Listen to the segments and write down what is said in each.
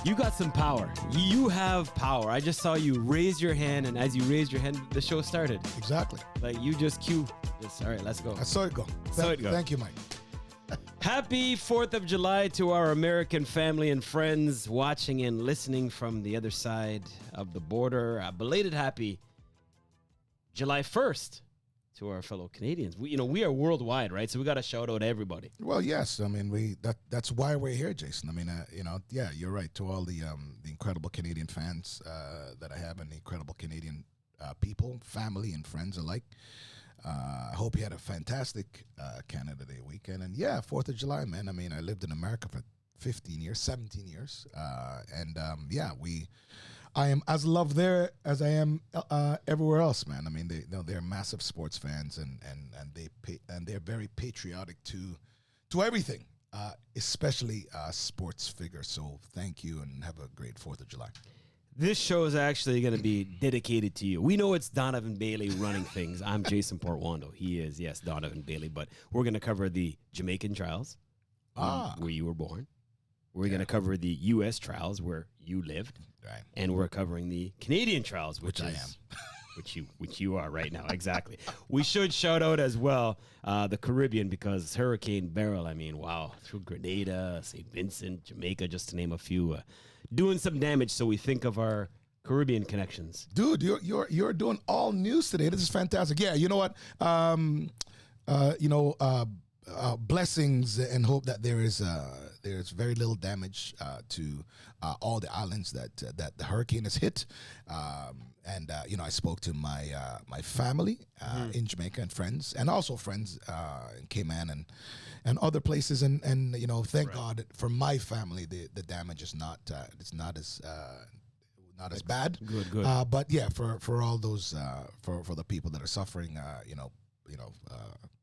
You got some power. You have power. I just saw you raise your hand, and as you raised your hand, the show started. Exactly. Like you just cue. All right, let's go. I saw it go. Thank you, Mike. Happy 4th of July to our American family and friends watching and listening from the other side of the border. A belated happy July 1st to our fellow Canadians. We are worldwide, right? So we got to shout out everybody. Well, yes. I mean, that's why we're here, Jason. I mean, yeah, you're right. To all the incredible Canadian fans that I have, and the incredible Canadian people, family, and friends alike. I hope you had a fantastic Canada Day weekend. And yeah, 4th of July, man. I mean, I lived in America for 17 years. I am as loved there as I am everywhere else, man. I mean, they're massive sports fans, and they're very patriotic to everything, especially sports figures. So thank you, and have a great 4th of July. This show is actually going to be dedicated to you. We know it's Donovan Bailey Running Things. I'm Jason Portuondo. He is, yes, Donovan Bailey. But we're going to cover the Jamaican trials, where you were born. We're going to cover the U.S. trials, where you lived. Right. And we're covering the Canadian trials, which I am. which you are right now. Exactly. We should shout out as well the Caribbean, because Hurricane Beryl, I mean, wow, through Grenada, St. Vincent, Jamaica, just to name a few, doing some damage. So we think of our Caribbean connections. Dude, you're doing all news today. This is fantastic. Yeah, you know what? Blessings, and hope that there's very little damage to all the islands that the hurricane has hit. I spoke to my family in Jamaica, and friends, and also friends in Cayman and other places, and thank God for my family, the damage is not as bad. Good. But yeah, for all those for the people that are suffering,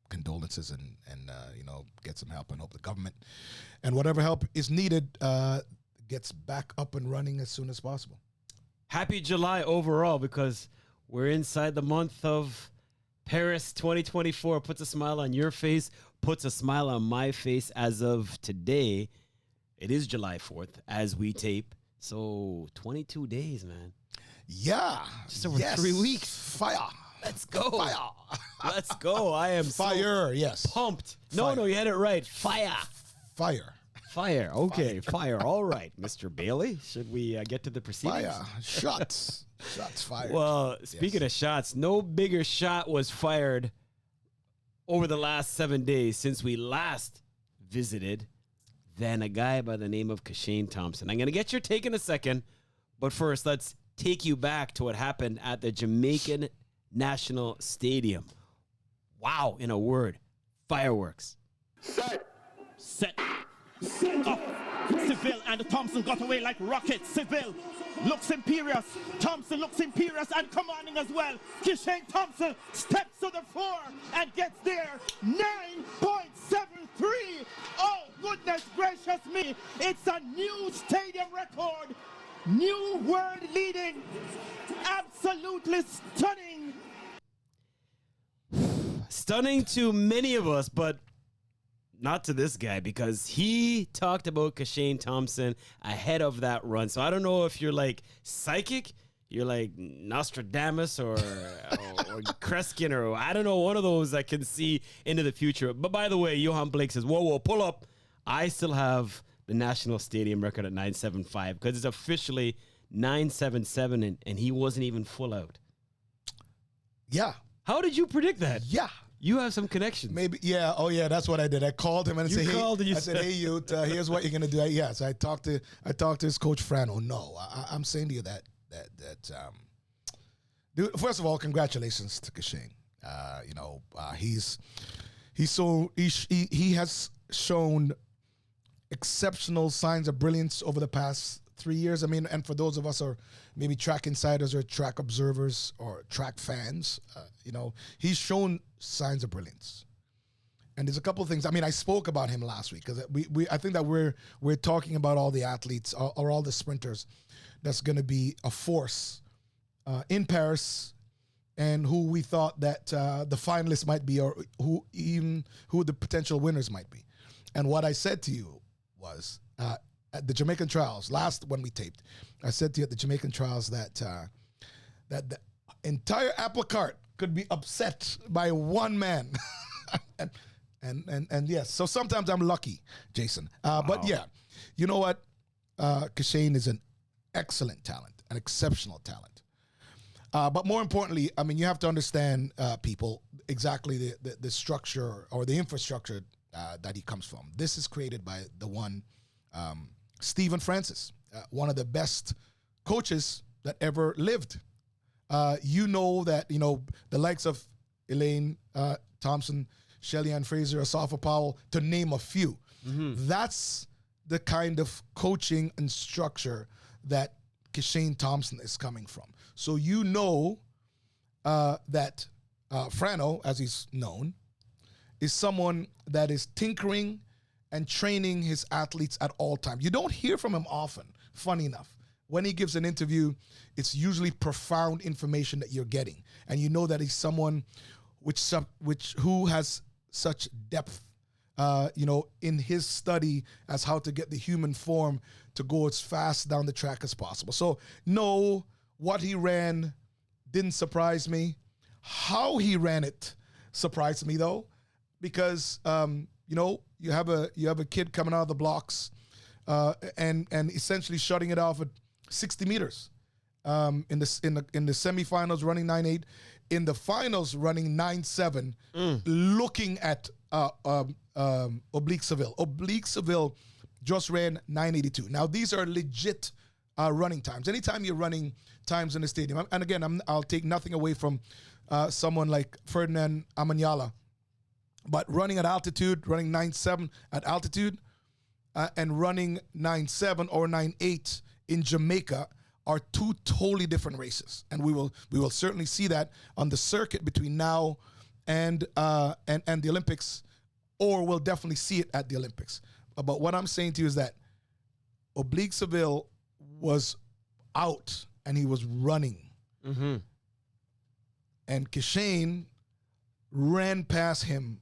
condolences, and get some help, and hope the government and whatever help is needed gets back up and running as soon as possible. Happy July overall, because we're inside the month of Paris 2024. Puts a smile on your face, puts a smile on my face. As of today, it is July 4th as we tape. So 22 days, man. Yeah. Just over 3 weeks. Fire. Let's go. Fire. Let's go. I am fire. So yes. Pumped. Fire. No, you had it right. Fire. Fire. Okay, fire. All right, Mr. Bailey. Should we get to the proceedings? Fire. Shots fired. Well, speaking of shots, no bigger shot was fired over the last 7 days since we last visited than a guy by the name of Kishane Thompson. I'm going to get your take in a second, but first, let's take you back to what happened at the Jamaican National Stadium. Wow, in a word, fireworks. Set. Up. Seville and Thompson got away like rockets. Seville looks imperious. Thompson looks imperious and commanding as well. Kishane Thompson steps to the floor and gets there. 9.73. Oh, goodness gracious me. It's a new stadium record. New world leading. Absolutely stunning. Stunning to many of us, but not to this guy, because he talked about Kishane Thompson ahead of that run. So I don't know if you're like psychic, you're like Nostradamus or Kreskin, or I don't know, one of those that can see into the future. But by the way, Johan Blake says, whoa, pull up. I still have the National Stadium record at 9.75 because it's officially 9.77, and he wasn't even full out. Yeah. How did you predict that? Yeah. You have some connections. Maybe, yeah. Oh, yeah, that's what I did. I called him and said, hey, you, here's what you're going to do. Yes, I talked to his coach, Fran. Oh, no. I'm saying to you that dude, first of all, congratulations to Kishane. He has shown exceptional signs of brilliance over the past 3 years. I mean, and for those of us who are maybe track insiders or track observers or track fans, he's shown signs of brilliance. And there's a couple of things. I mean, I spoke about him last week because I think that we're talking about all the athletes or all the sprinters that's going to be a force in Paris, and who we thought that the finalists might be, or who the potential winners might be. And what I said to you was, at the Jamaican trials, last when we taped, I said to you at the Jamaican trials that the entire apple cart could be upset by one man. and yes, so sometimes I'm lucky, Jason. But yeah, you know what? Kishane is an excellent talent, an exceptional talent. But more importantly, I mean, you have to understand, people, exactly the structure or the infrastructure that he comes from. This is created by the one, Stephen Francis, one of the best coaches that ever lived. You know that, the likes of Elaine Thompson, Shelly Ann Fraser, Asafa Powell, to name a few. That's the kind of coaching and structure that Kishane Thompson is coming from. So that Frano, as he's known, is someone that is tinkering and training his athletes at all times. You don't hear from him often, funny enough. When he gives an interview, it's usually profound information that you're getting. And you know that he's someone who has such depth, in his study as how to get the human form to go as fast down the track as possible. So, no, what he ran didn't surprise me. How he ran it surprised me, though, because, you have a kid coming out of the blocks and essentially shutting it off at 60 meters. In the semifinals running 9.8, in the finals running 9.7, looking at Oblique Seville. Oblique Seville just ran 9.82. Now, these are legit running times. Anytime you're running times in the stadium, and again, I'll take nothing away from someone like Ferdinand Amanyala, but running at altitude, running 9.7 at altitude, and running 9.7 or 9.8 in Jamaica are two totally different races, and we will certainly see that on the circuit between now and the Olympics, or we'll definitely see it at the Olympics. But what I'm saying to you is that Oblique Seville was out and he was running, and Kishane ran past him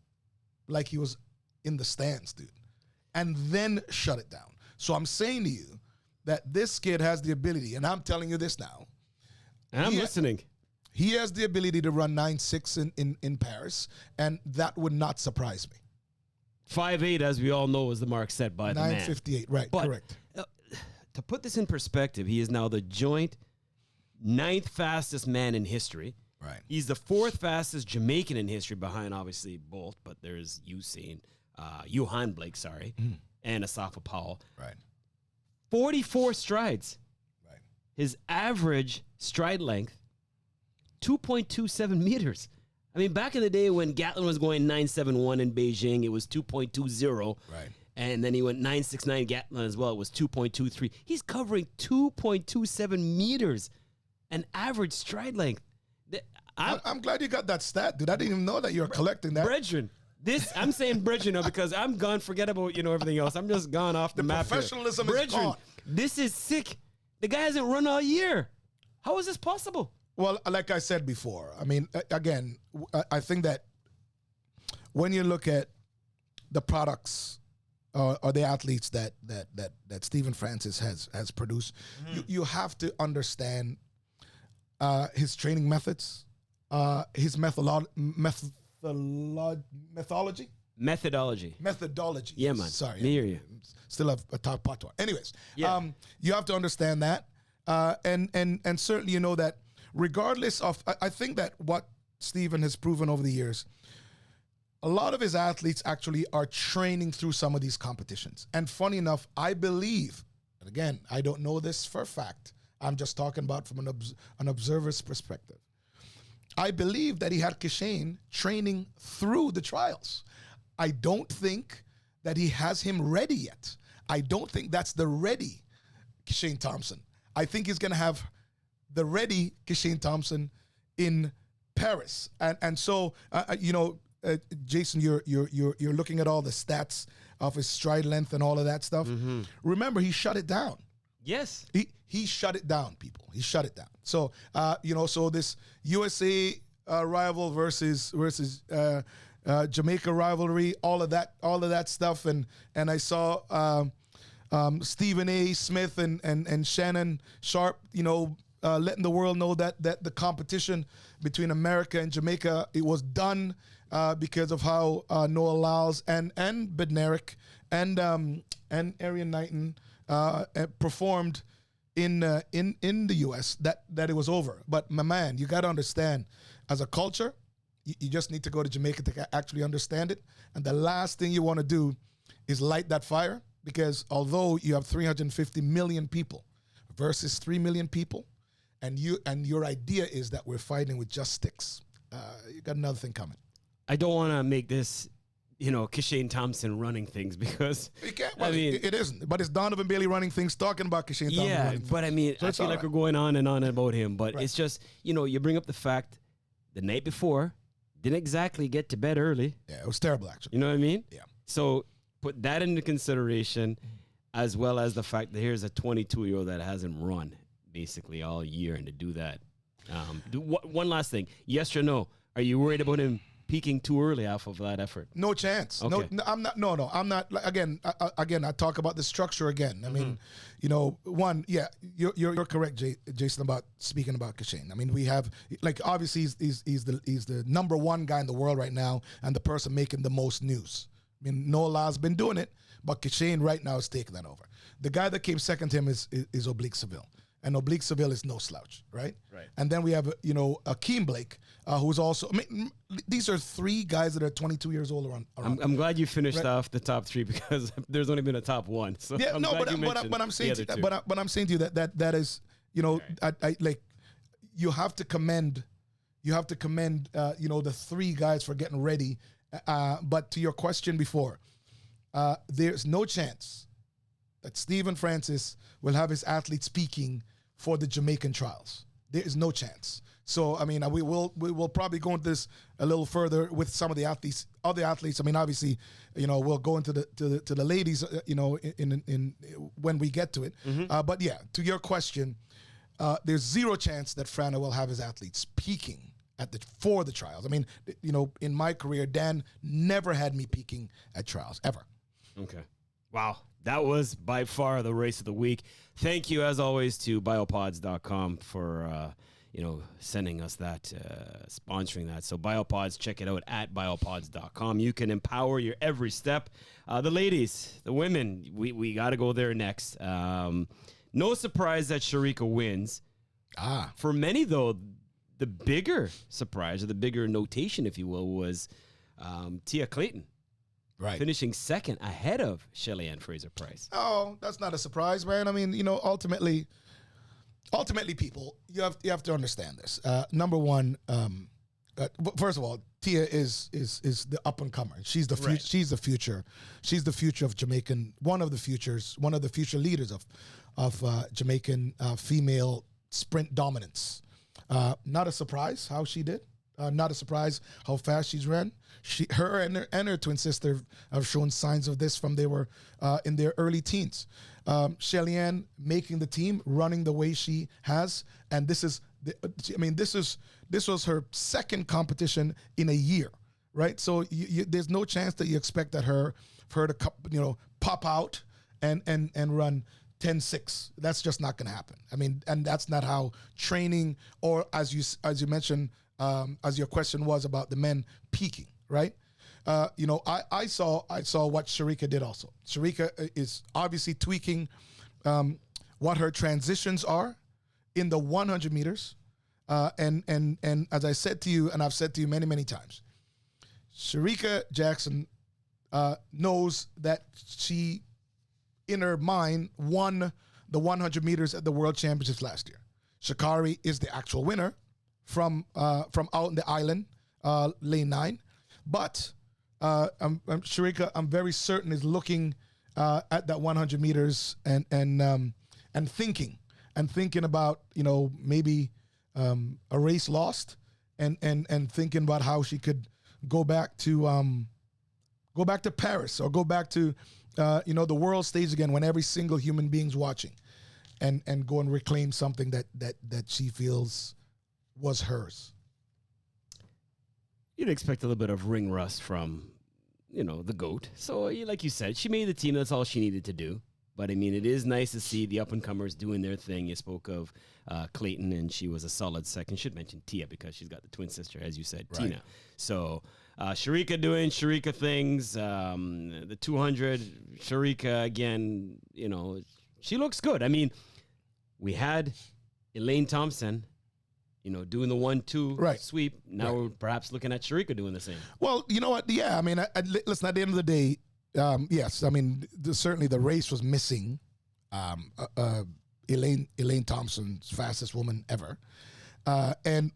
like he was in the stands, dude, and then shut it down. So I'm saying to you that this kid has the ability, and I'm telling you this now. And I'm listening. He has the ability to run 9.6 in Paris, and that would not surprise me. 5.8, as we all know, is the mark set by the man. 9.58, right, But, correct. To put this in perspective, he is now the joint 9th fastest man in history. Right. He's the 4th fastest Jamaican in history, behind obviously Bolt, but there's Johan Blake, and Asafa Powell. Right. 44 strides. Right. His average stride length, 2.27 meters. I mean, back in the day when Gatlin was going 9.71 in Beijing, it was 2.20. Right. And then he went 9.69 Gatlin as well. It was 2.23. He's covering 2.27 meters, an average stride length. I'm glad you got that stat, dude. I didn't even know that you were collecting that. Brethren. I'm saying Brethren because I'm gone. Forget about, everything else. I'm just gone off the map. Professionalism is gone. This is sick. The guy hasn't run all year. How is this possible? Well, like I said before, I mean, again, I think that when you look at the products or the athletes that Stephen Francis has produced, you have to understand his training methods, his methodology. Methodology. Yeah, man. Sorry. Me hear you. Still have a top patois. Anyways, Yeah. you have to understand that. And certainly you know that regardless of, I think that what Stephen has proven over the years, a lot of his athletes actually are training through some of these competitions. And funny enough, I believe, and again, I don't know this for a fact, I'm just talking about from an observer's perspective. I believe that he had Kishane training through the trials. I don't think that he has him ready yet. I don't think that's the ready Kishane Thompson. I think he's going to have the ready Kishane Thompson in Paris. And so, Jason, you're looking at all the stats of his stride length and all of that stuff. Remember, he shut it down. Yes. He shut it down, people. He shut it down. So, so this USA rival versus Jamaica rivalry, all of that stuff. And I saw Stephen A. Smith and Shannon Sharp, letting the world know that the competition between America and Jamaica, it was done because of how Noah Lyles and Bednarik and Arian Knighton performed in the U.S. that it was over. But my man, you got to understand, as a culture, you just need to go to Jamaica to actually understand it. And the last thing you want to do is light that fire, because although you have 350 million people versus 3 million people, and your idea is that we're fighting with just sticks, you got another thing coming. I don't want to make this, Kishane Thompson running things, because you can't. Well, it isn't. But it's Donovan Bailey Running Things talking about Kishane Thompson. Yeah, running but things. I feel like we're going on and on about him. But Right. it's just, you bring up the fact the night before didn't exactly get to bed early. Yeah, it was terrible, actually. You know what I mean? Yeah. So put that into consideration, as well as the fact that here's a 22-year-old that hasn't run basically all year, and to do that. One last thing. Yes or no? Are you worried about him peaking too early off of that effort? No chance. Okay. No, I'm not. No, I'm not. Again, I talk about the structure again. I mean, you're correct, Jason, about speaking about Kishane. I mean, we have, obviously he's the number one guy in the world right now, and the person making the most news. I mean, Noah Lyles been doing it, but Kishane right now is taking that over. The guy that came second to him is Oblique Seville. And Oblique Seville is no slouch, right? Right. And then we have, Akeem Blake, who's also, these are three guys that are 22 years old around. I'm glad you finished off the top three, because there's only been a top one. So Yeah, but I'm saying to you that is, you have to commend, the three guys for getting ready. But to your question before, there's no chance that Stephen Francis will have his athletes speaking for the Jamaican trials. There is no chance. So, I mean, we will probably go into this a little further with some of the other athletes. I mean, obviously, we'll go into the ladies, in when we get to it. Mm-hmm. But yeah, to your question, there's zero chance that Frana will have his athletes peaking for the trials. I mean, in my career, Dan never had me peaking at trials ever. Okay. Wow. That was by far the race of the week. Thank you, as always, to biopods.com for, sending us that, sponsoring that. So Biopods, check it out at biopods.com. You can empower your every step. The ladies, the women, we got to go there next. No surprise that Sharika wins. For many, though, the bigger surprise, or the bigger notation, if you will, was Tia Clayton. Right. Finishing second ahead of Shelly-Ann Fraser-Price. Oh, that's not a surprise, man. I mean, ultimately, people, you have to understand this. Number one, first of all, Tia is the up and comer. She's the Right. she's the future. She's the future of Jamaican. One of the future leaders of Jamaican female sprint dominance. Not a surprise how she did. Not a surprise how fast she's ran. Her and her twin sister have shown signs of this from they were in their early teens. Shelly-Ann making the team, running the way she has, and this was her second competition in a year, right? So there's no chance that you expect that for her to pop out and run 10-6. That's just not going to happen. I mean, and that's not how training, or as you mentioned. As your question was about the men peaking, right? I saw what Sharika did also. Sharika is obviously tweaking what her transitions are in the 100 meters. And as I said to you, and I've said to you many, many times, Sharika Jackson knows that she, in her mind, won the 100 meters at the World Championships last year. Sha'Carri is the actual winner from out in the island, lane 9. But Sharika, I'm very certain, is looking at that 100 meters and thinking about maybe a race lost, and thinking about how she could go back to Paris, or go back to the world stage again, when every single human being's watching, and go and reclaim something that she feels was hers. You'd expect a little bit of ring rust from, the GOAT. So, like you said, she made the team. That's all she needed to do. But, I mean, it is nice to see the up-and-comers doing their thing. You spoke of Clayton, and she was a solid second. Should mention Tia because she's got the twin sister, as you said, Right. Tina. So Sharika doing Sharika things. The 200, Sharika, again, you know, she looks good. I mean, we had Elaine Thompson, you know, doing the 1-2 Right. sweep. Now we're perhaps looking at Sharika doing the same. Well, you know what? Yeah, I mean, listen, at the end of the day, yes, I mean, certainly the race was missing Elaine Thompson's fastest woman ever. And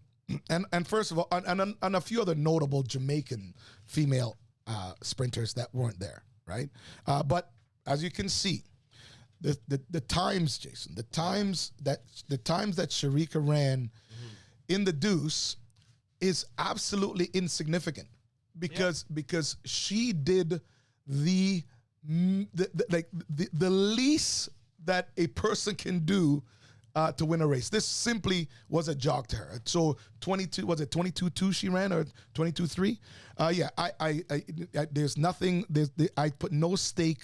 first of all, and a few other notable Jamaican female sprinters that weren't there, right? But as you can see, the times, Jason, the times that Sharika ran in the deuce is absolutely insignificant because she did the least that a person can do to win a race. This simply was a jog to her. So 22.2 she ran, or 22.3? Yeah, I there's nothing. I put no stake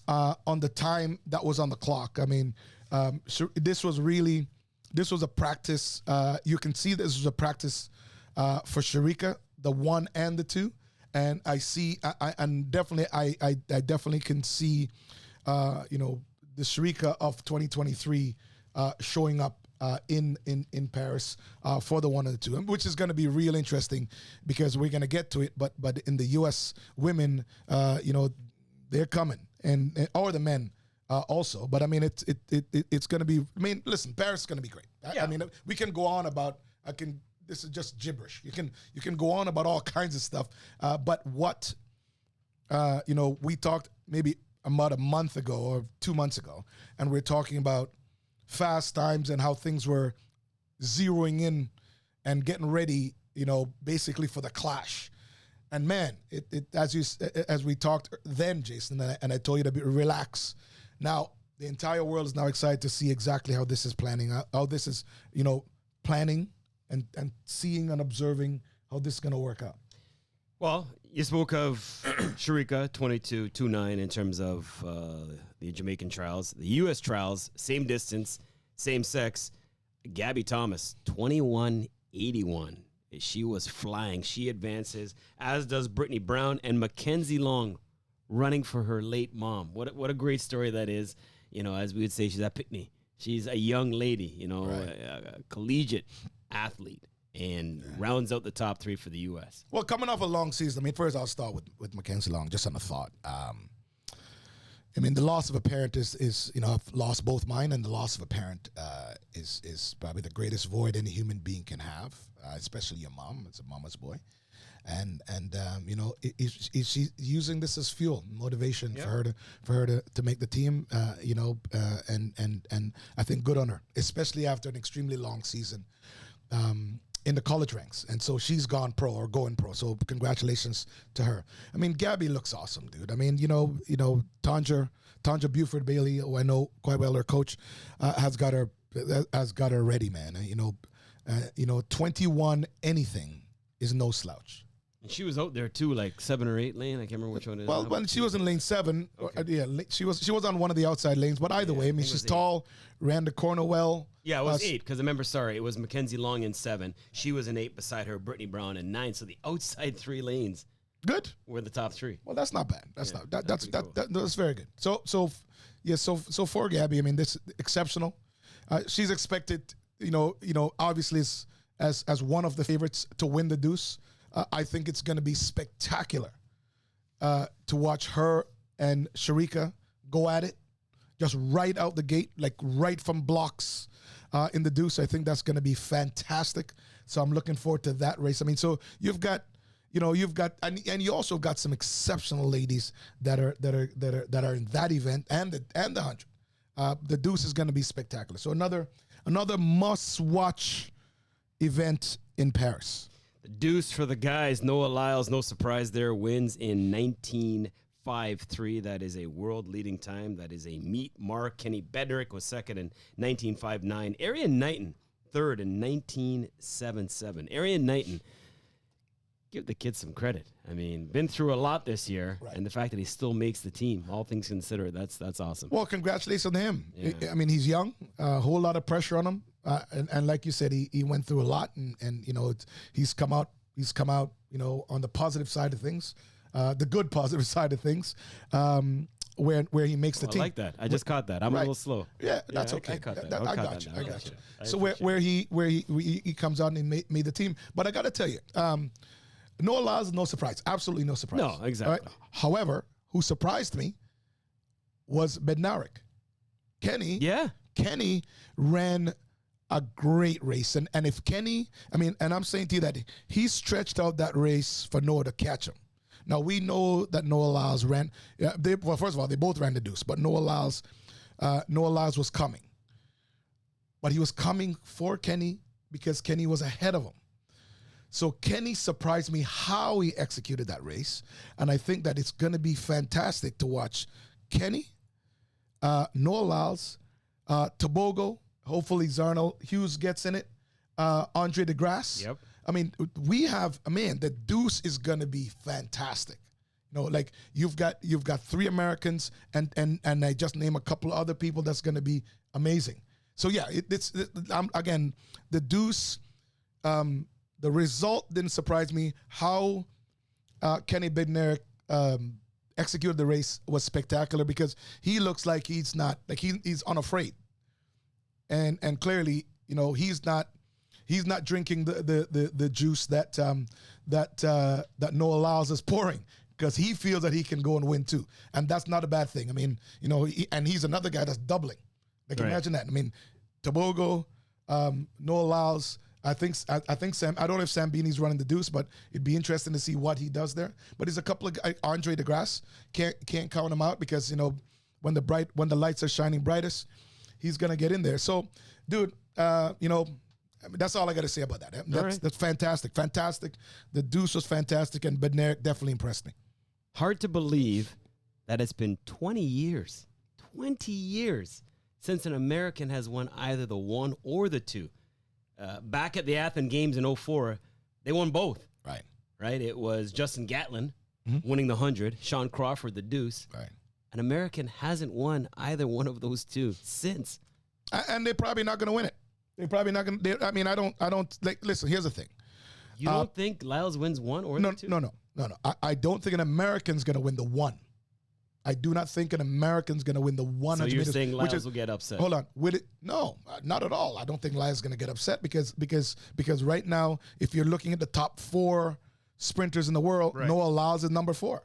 on the time that was on the clock. I mean, this was a practice. You can see this was a practice for Sharika, the 1 and the 2. And I see, I definitely can see, you know, the Sharika of 2023 showing up in Paris for the 1 and the 2, which is going to be real interesting because we're going to get to it. But in the U.S. women, you know, they're coming, and or the men also. But I mean, it's going to be. I mean, listen, Paris is going to be great. I mean, we can go on about. This is just gibberish. You can go on about all kinds of stuff. But what, you know, we talked maybe about a month ago or 2 months ago, and we're talking about fast times and how things were zeroing in and getting ready, you know, basically for the clash. And man, as we talked then, Jason, and I told you to relax. Now the entire world is now excited to see exactly how this is planning, how this is, you know, planning and seeing and observing how this is going to work out. Well, you spoke of Sharika 22.29 in terms of the Jamaican trials. The U.S. trials, same distance, same sex. Gabby Thomas 21.81. She was flying. She advances, as does Brittany Brown and Mackenzie Long, running for her late mom. What a great story that is. You know, as we would say, she's a pitney. She's a young lady, you know, Right. a collegiate athlete, and rounds out the top 3 for the U.S. Well, coming off a long season, I mean, first I'll start with Mackenzie Long, just on a thought. I mean, the loss of a parent is you know, I've lost both mine, and the loss of a parent is probably the greatest void any human being can have, especially your mom. It's a mama's boy. And you know, she's using this as fuel, motivation for her to make the team. You know, and I think good on her, especially after an extremely long season in the college ranks. And so she's gone pro or going pro. So congratulations to her. I mean, Gabby looks awesome, dude. I mean, you know, Tanja Buford Bailey, who I know quite well, her coach, has got her ready, man. You know, 21 anything is no slouch. And she was out there too, like 7 or 8 lane. I can't remember which one it is. Well, when she was in lane 7, she was on one of the outside lanes. But either way, I mean, she's tall, ran the corner well. Yeah, it was 8 because I remember. Sorry, it was Mackenzie Long in 7. She was in 8 beside her, Brittany Brown in 9. So the outside 3 lanes, good, were the top 3. Well, that's not bad. That's that's very good. So for Gabby, I mean, this is exceptional. She's expected, you know, obviously as one of the favorites to win the deuce. I think it's going to be spectacular to watch her and Sharika go at it, just right out the gate, like right from blocks in the deuce. I think that's going to be fantastic. So I'm looking forward to that race. I mean, so you've got, and you also got some exceptional ladies that are in that event and the 100. The deuce is going to be spectacular. So another must-watch event in Paris. The deuce for the guys. Noah Lyles, no surprise there, wins in 19.53. That is a world-leading time. That is a meet mark. Kenny Bedrick was second in 19.59. Arian Knighton, third in 19.77. Arian Knighton, give the kid some credit. I mean, been through a lot this year, Right. and the fact that he still makes the team, all things considered, that's awesome. Well, congratulations to him. Yeah. I mean, he's young, a whole lot of pressure on him, and like you said, he went through a lot, and you know, he's come out, you know, on the positive side of things, the good positive side of things, where he makes the team. I like that. I just caught that. I'm a Right. little slow. Yeah, that's I okay. caught that. I I'll got cut you. that. I I'll got cut you. it. I So appreciate where he comes out and made the team, but I got to tell you, Noah Lyles, no surprise, absolutely no surprise. No, exactly. All right? However, who surprised me was Bednarik. Kenny ran a great race, and if Kenny, I mean, and I'm saying to you that he stretched out that race for Noah to catch him. Now we know that Noah Lyles ran. Well, first of all, they both ran the deuce, but Noah Lyles was coming, but he was coming for Kenny because Kenny was ahead of him. So Kenny surprised me how he executed that race, and I think that it's going to be fantastic to watch Kenny, Noah Lyles, Tobogo. Hopefully Zarnell Hughes gets in it. Audrey DeGrasse. Yep. I mean, we have, man, the deuce is going to be fantastic. You know, like you've got 3 Americans and I just name a couple other people that's going to be amazing. So yeah, again, the deuce, the result didn't surprise me. How Kenny Bednarik executed the race was spectacular because he looks like he's he's unafraid. And clearly, you know, he's not drinking the juice that Noah Lyles is pouring because he feels that he can go and win too, and that's not a bad thing. I mean, you know, and he's another guy that's doubling. Like imagine that. I mean, Tobogo, Noah Lyles. I think Sam. I don't know if Sam Beanie's running the deuce, but it'd be interesting to see what he does there. But there's a couple of Audrey DeGrasse can't count him out because you know when the lights are shining brightest, he's gonna get in there. So, dude, you know, I mean, that's all I got to say about that. That's fantastic. The deuce was fantastic, and Bednarik definitely impressed me. Hard to believe that it's been 20 years since an American has won either the 1 or the 2. Back at the Athens Games in 2004, they won both. Right. It was Justin Gatlin winning the 100, Sean Crawford the deuce. Right. An American hasn't won either one of those 2 since. And they're probably not going to win it. They're probably not going to. I mean, I don't like. Listen, here's the thing. You don't think Lyles wins 1 or the 2? No. I don't think an American's going to win the 1. I do not think an American's going to win the 100 So you're meters, saying Lyles will get upset? Hold on. No, not at all. I don't think Lyles is going to get upset because right now, if you're looking at the top 4 sprinters in the world, Noah Lyles is number 4.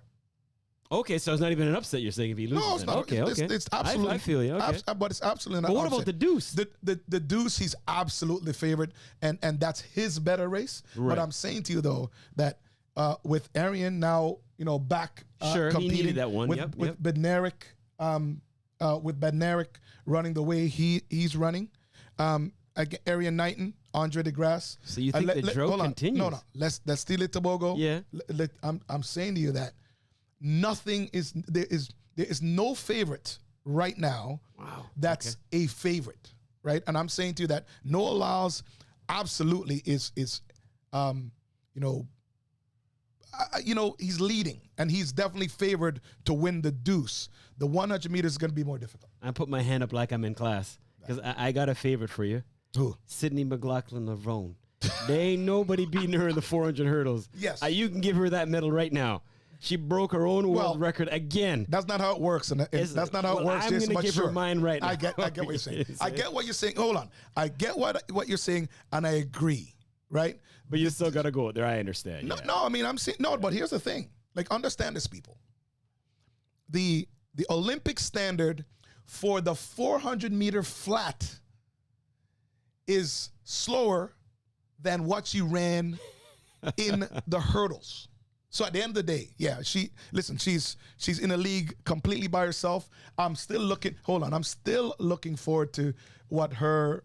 Okay, so it's not even an upset. You're saying if he loses, No, it's not. Okay. It's absolutely. I feel you. Okay. But it's absolutely not. But what upset. about the deuce? The deuce, he's absolutely favored, and that's his better race. Right. But I'm saying to you though that with Arian now, you know, back Sure, competing he needed that one. with Bednarik, with Bednarik running the way he's running, Arian Knighton, Audrey DeGrasse. So you think the drought continues? No. Let's steal it, Tobogo. Yeah. I'm saying to you that there is no favorite right now. Wow. That's a favorite, right? And I'm saying to you that Noah Lyles absolutely is he's leading and he's definitely favored to win the deuce. The 100 meters is going to be more difficult. I put my hand up like I'm in class because I got a favorite for you. Who? Sydney McLaughlin-Levrone. There ain't nobody beating her in the 400 hurdles. Yes. You can give her that medal right now. She broke her own world record again. That's not how it works. That's not how it works. I'm going to give her mine right now. I get what you're saying. I get what you're saying. Hold on. I get what you're saying, and I agree, right? But you still got to go there. I understand. No, yeah. no, I mean, I'm saying, no, but here's the thing. Like, understand this, people. The Olympic standard for the 400-meter flat is slower than what she ran in the hurdles. So at the end of the day, yeah, she's in a league completely by herself. I'm still looking forward to when her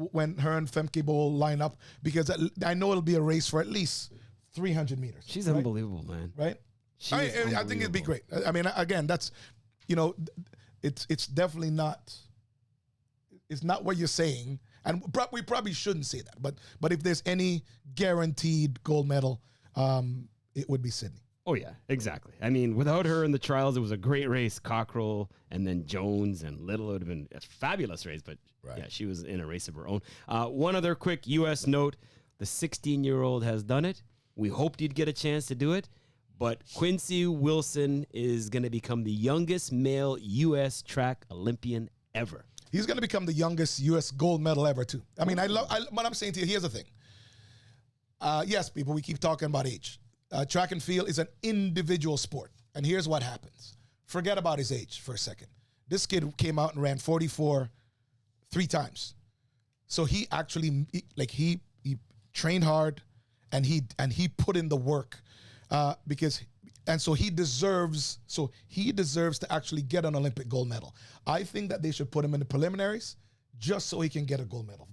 and Femke Bowl line up because I know it'll be a race for at least 300 meters. She's unbelievable, man. Right? I think it'd be great. I mean, again, that's, it's definitely not, it's not what you're saying. And we probably shouldn't say that. But if there's any guaranteed gold medal, it would be Sydney. Oh, yeah, exactly. I mean, without her in the trials, it was a great race. Cockrell and then Jones and Little would have been a fabulous race, but yeah, she was in a race of her own. One other quick U.S. note, the 16-year-old has done it. We hoped he'd get a chance to do it, but Quincy Wilson is going to become the youngest male U.S. track Olympian ever. He's going to become the youngest U.S. gold medal ever, too. I mean, what I'm saying to you, here's the thing. Yes, people, we keep talking about age. Track and field is an individual sport. And here's what happens. Forget about his age for a second. This kid came out and ran 44 3 times. So he actually, he trained hard and he put in the work so he deserves to actually get an Olympic gold medal. I think that they should put him in the preliminaries just so he can get a gold medal.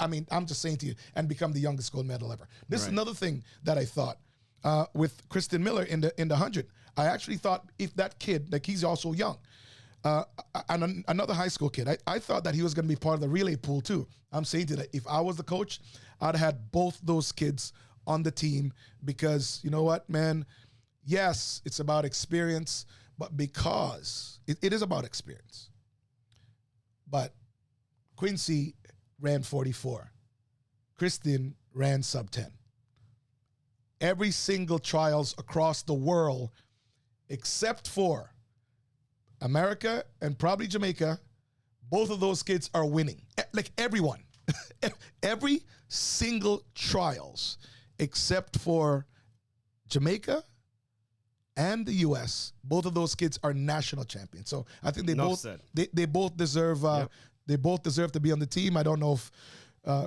I mean, I'm just saying to you, and become the youngest gold medal ever. This is another thing that I thought with Kristen Miller in the 100. I actually thought if that kid, he's also young, and another high school kid, I thought that he was going to be part of the relay pool too. I'm saying to that, if I was the coach, I'd have had both those kids on the team because, you know what, man, yes, it's about experience, but because it is about experience. But Quincy ran 44. Kristen ran sub 10. Every single trials across the world, except for America and probably Jamaica, both of those kids are winning. Like everyone. Every single trials, except for Jamaica and the U.S., both of those kids are national champions. So I think they both deserve they both deserve to be on the team. I don't know if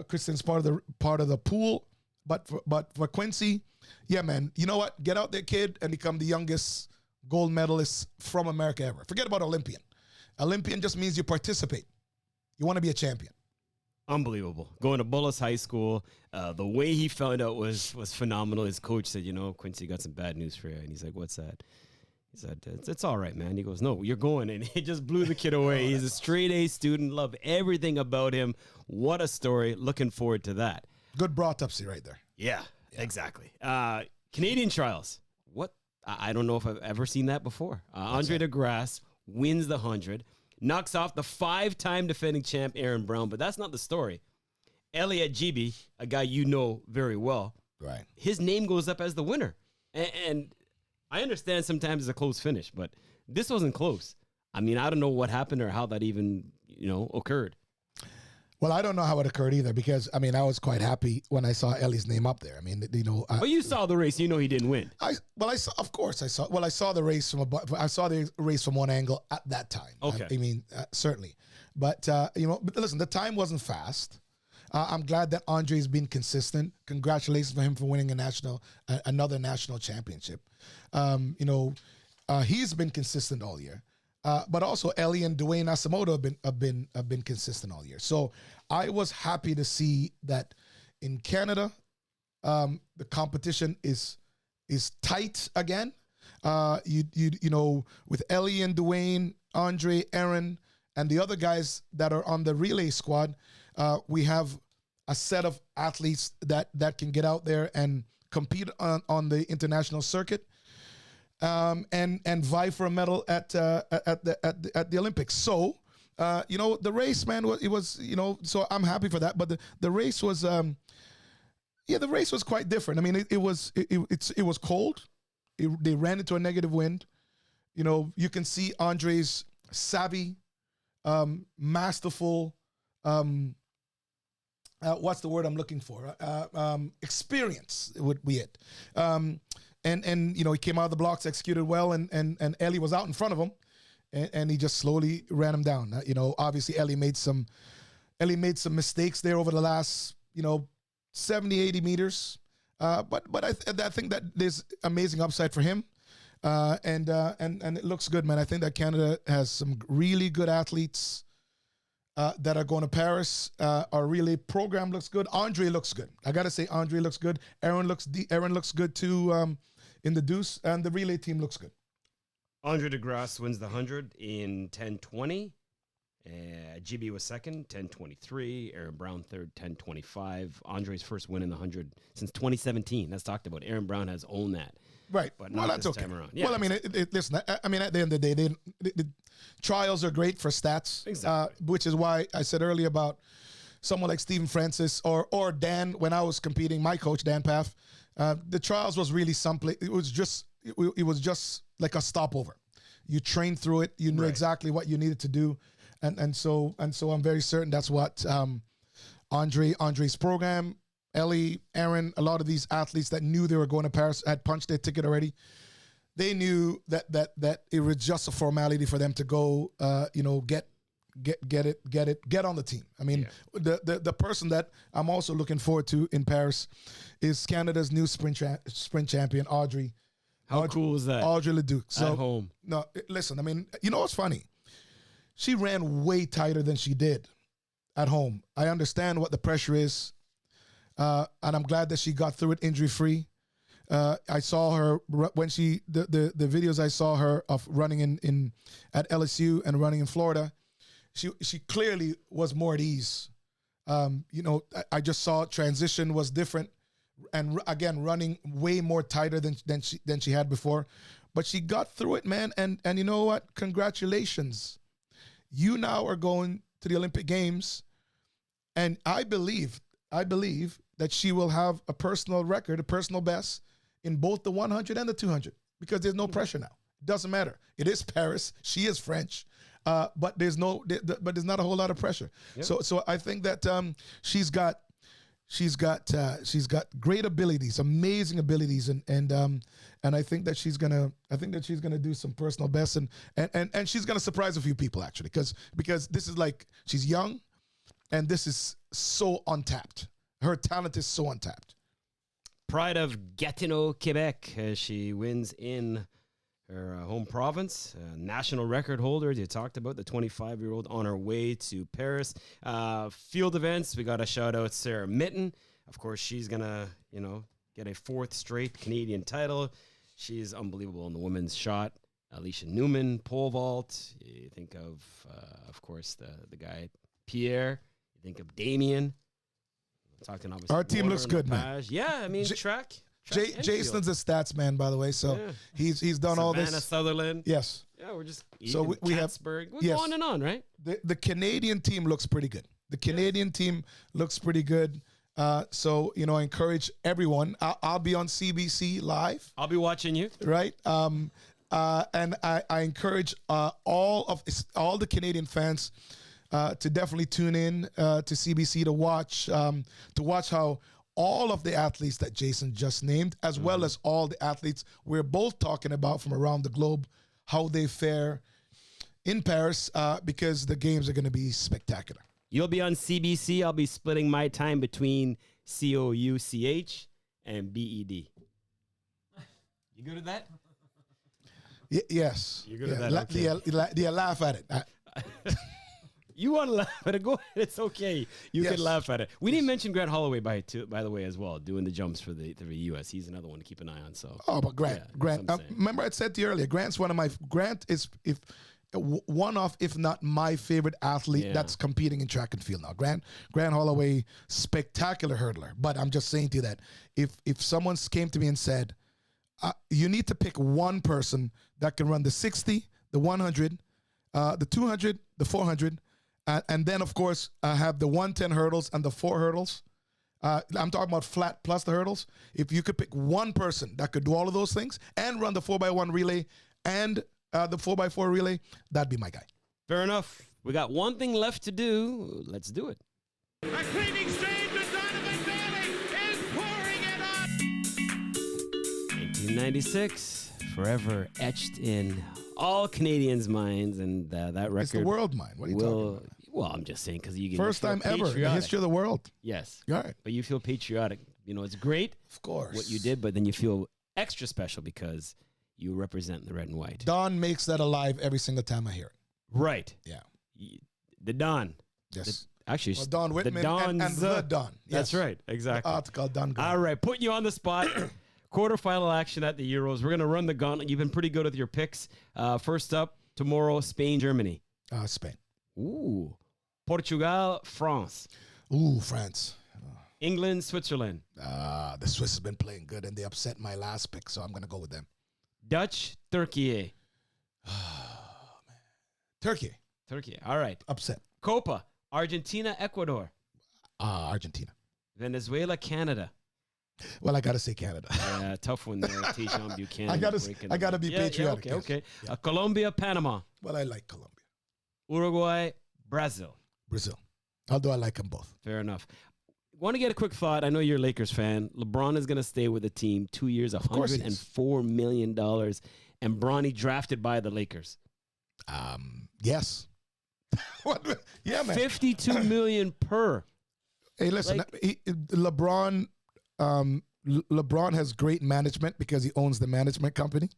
Kristen's part of the pool, but for Quincy, yeah, man, you know what? Get out there, kid, and become the youngest gold medalist from America ever. Forget about Olympian. Olympian just means you participate. You want to be a champion. Unbelievable. Going to Bullis High School, the way he found out was phenomenal. His coach said, Quincy, got some bad news for you. And he's like, what's that? He said, it's all right, man. He goes, no, you're going. And he just blew the kid away. He's a straight A student. Love everything about him. What a story. Looking forward to that. Good autopsy right there. Yeah, exactly. Canadian trials. What? I don't know if I've ever seen that before. Audrey DeGrasse wins the 100. Knocks off the 5-time defending champ Aaron Brown, but that's not the story. Elliot Gibi, a guy you know very well, right? His name goes up as the winner. And I understand sometimes it's a close finish, but this wasn't close. I mean, I don't know what happened or how that even, occurred. Well, I don't know how it occurred either because, I mean, I was quite happy when I saw Ellie's name up there. I mean, But you saw the race. He didn't win. I saw the race from one angle at that time. Okay. I mean, certainly. But, but listen, the time wasn't fast. I'm glad that Andre's been consistent. Congratulations for him for winning another national championship. He's been consistent all year. But also Ellie and Dwayne Asamoto have been consistent all year. So I was happy to see that in Canada, the competition is tight again. With Ellie and Dwayne, Andre, Aaron, and the other guys that are on the relay squad, we have a set of athletes that can get out there and compete on the international circuit. And vie for a medal at the Olympics. So, the race, man, so I'm happy for that. But the race was, the race was quite different. I mean, it was cold. They ran into a negative wind. You can see Andre's savvy, masterful, what's the word I'm looking for? Experience would be it. And he came out of the blocks, executed well, and Ellie was out in front of him, and he just slowly ran him down. Obviously Ellie made some mistakes there over the last 70, 80 meters. But I think that there's amazing upside for him, and it looks good, man. I think that Canada has some really good athletes that are going to Paris. Our relay program looks good. Andre looks good. I gotta say, Andre looks good. Aaron looks good too. In the deuce, and the relay team looks good. Andre DeGrasse wins the 100 in 10:20, GB was second, 10:23. Aaron Brown third, 10:25. Andre's first win in the 100 since 2017. That's talked about. Aaron Brown has owned that. Right. But well, not that's this okay. time around. Yeah, well, I mean, listen, I mean, at the end of the day, the trials are great for stats, Exactly. which is why I said earlier about someone like Stephen Francis or Dan, when I was competing, my coach, Dan Paff, the trials was really something. It was just like a stopover. You trained through it. You knew exactly what you needed to do. And so I'm very certain that's what Andre's program, Ellie, Aaron, a lot of these athletes that knew they were going to Paris had punched their ticket already. They knew that it was just a formality for them to go, get on the team. I mean, the person that I'm also looking forward to in Paris is Canada's new sprint champion, Audrey. How cool is that? Audrey Leduc. So, at home. No, listen, I mean, you know what's funny? She ran way tighter than she did at home. I understand what the pressure is, and I'm glad that she got through it injury-free. I saw her when the videos I saw her of running in at LSU and running in Florida. She clearly was more at ease. I just saw transition was different, and again running way more tighter than she had before. But she got through it, man. And you know what? Congratulations. You now are going to the Olympic Games, and I believe that she will have a personal record, a personal best in both the 100 and the 200 because there's no pressure now. It doesn't matter. It is Paris. She is French, but there's not a whole lot of pressure. Yep. So I think that she's got great abilities, amazing abilities, and I think that she's gonna do some personal best and she's gonna surprise a few people actually because this is like she's young, and this is so untapped. Her talent is so untapped. Pride of Gatineau, Quebec. She wins in her home province. National record holder. You talked about the 25-year-old on her way to Paris. Field events. We got to shout out Sarah Mitten. Of course, she's gonna get a fourth straight Canadian title. She's unbelievable in the women's shot. Alicia Newman, pole vault. You think of course, the guy Pierre. You think of Damien. Talking obviously. Our team looks good, man. Yeah, I mean track. Jason's a stats man, by the way, so he's done all this. Savannah Sutherland. Yes. Yeah, we're just we have Pittsburgh. We go on and on, right? The Canadian team looks pretty good. The Canadian team looks pretty good. So I encourage everyone. I'll be on CBC live. I'll be watching you. Right. And I encourage all the Canadian fans to definitely tune in to CBC to watch how all of the athletes that Jason just named, as well as all the athletes we're both talking about from around the globe, how they fare in Paris, because the games are going to be spectacular. You'll be on CBC. I'll be splitting my time between COUCH and BED. You good at that? Yes. You're good at that? Okay. Do you laugh at it? You want to laugh at it? Go ahead. It's okay. You can laugh at it. We didn't mention Grant Holloway by the way as well, doing the jumps for the U.S. He's another one to keep an eye on. So. Oh, but Grant. Remember I said to you earlier, Grant is one of, if not my favorite athlete that's competing in track and field now. Grant Holloway, spectacular hurdler. But I'm just saying to you that if someone came to me and said, you need to pick one person that can run the 60, the 100, the 200, the 400, and then, of course, have the 110 hurdles and the 4 hurdles. I'm talking about flat plus the hurdles. If you could pick one person that could do all of those things and run the 4x1 relay and the 4x4 relay, that'd be my guy. Fair enough. We got one thing left to do. Let's do it. A cleaning stream to Donovan Bailey is pouring it on. 1996, forever etched in all Canadians' minds, and that record. It's the world mind. What are you talking about? Well, I'm just saying because you first time ever in the history of the world. Yes. All right. But you feel patriotic. It's great. Of course. What you did, but then you feel extra special because you represent the red and white. Don makes that alive every single time I hear it. Right. Yeah. The Don. Yes. Don Whitman and the Don. Yes. That's right. Exactly. The article Don. All right. Putting you on the spot. Quarterfinal action at the Euros. We're going to run the gauntlet. You've been pretty good with your picks. First up, tomorrow, Spain, Germany. Spain. Ooh. Portugal, France. Ooh, France. England, Switzerland. The Swiss has been playing good, and they upset my last pick, so I'm going to go with them. Dutch, Turkey. Turkey. Turkey. All right. Upset. Copa, Argentina, Ecuador. Argentina. Venezuela, Canada. Well, I got to say Canada. Yeah, tough one there. Tijon Buchanan. I gotta be patriotic. Yeah, okay. Colombia, Panama. Well, I like Colombia. Uruguay, Brazil. Brazil. Although I like them both. Fair enough. Want to get a quick thought? I know you're a Lakers fan. LeBron is going to stay with the team 2 years, $104 million, and Bronny drafted by the Lakers. Yes. Yeah, man. $52 million per. Hey, listen, LeBron has great management because he owns the management company.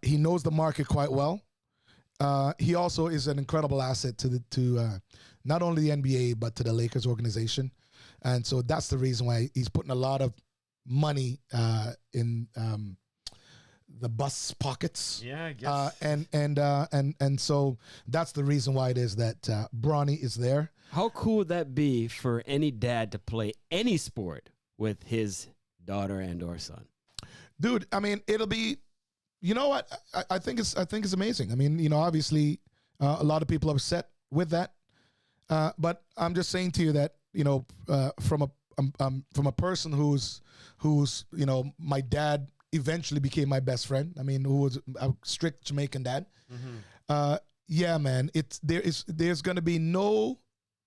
He knows the market quite well. He also is an incredible asset to not only the NBA but to the Lakers organization, and so that's the reason why he's putting a lot of money in the bus pockets. Yeah, I guess. And so that's the reason why it is that Bronny is there. How cool would that be for any dad to play any sport with his daughter and or son? Dude, I mean, it'll be. You know what? I think it's amazing. I mean, you know, obviously, a lot of people are upset with that, but I'm just saying to you that, you know, from a person who's you know, my dad eventually became my best friend. I mean, who was a strict Jamaican dad. Mm-hmm. Yeah, man. There's going to be no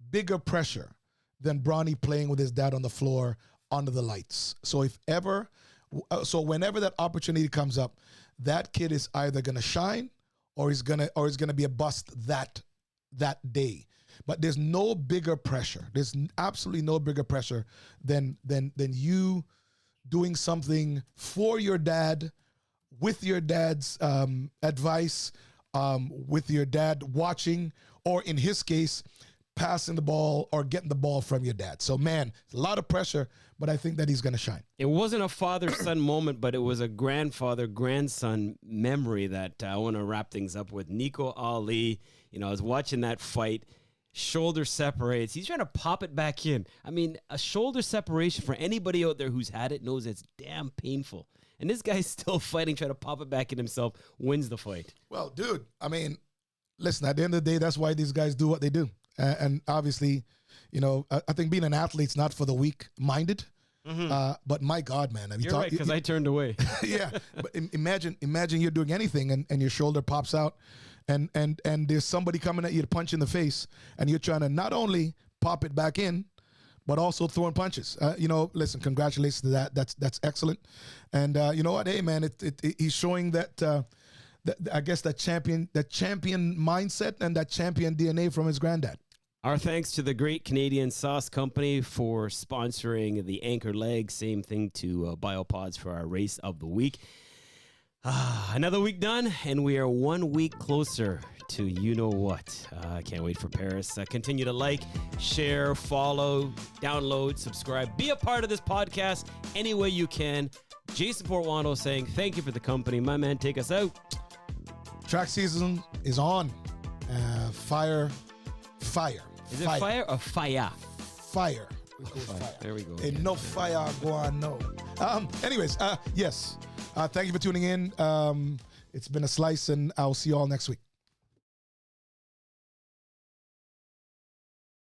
bigger pressure than Bronny playing with his dad on the floor under the lights. So whenever that opportunity comes up, that kid is either gonna shine or he's gonna be a bust that day. But there's no bigger pressure. There's absolutely no bigger pressure than you doing something for your dad, with your dad's advice, with your dad watching, or in his case, passing the ball or getting the ball from your dad. So, man, a lot of pressure, but I think that he's going to shine. It wasn't a father-son moment, but it was a grandfather-grandson memory that I want to wrap things up with. Nico Ali, you know, I was watching that fight. Shoulder separates. He's trying to pop it back in. I mean, a shoulder separation for anybody out there who's had it knows it's damn painful. And this guy's still fighting, trying to pop it back in himself, wins the fight. Well, dude, I mean, listen, at the end of the day, that's why these guys do what they do. And obviously, you know, I think being an athlete's not for the weak-minded. Mm-hmm. But my God, man, I mean, you're right, because I turned away. Yeah, but imagine you're doing anything and your shoulder pops out, and there's somebody coming at you to punch in the face, and you're trying to not only pop it back in, but also throwing punches. You know, listen, congratulations to that. That's excellent. And you know what? Hey, man, he's showing that. I guess that champion mindset and that champion DNA from his granddad. Our thanks to the Great Canadian Sauce Company for sponsoring the Anchor Leg. Same thing to Biopods for our race of the week. Another week done, and we are 1 week closer to you know what. I can't wait for Paris. Continue to like, share, follow, download, subscribe. Be a part of this podcast any way you can. Jason Portuondo saying thank you for the company. My man, take us out. Track season is on. Fire. Is it fire or fire? Fire. Fire. There we go. Ain't no fire go on, no. Anyways, yes. Thank you for tuning in. It's been a slice, and I'll see you all next week.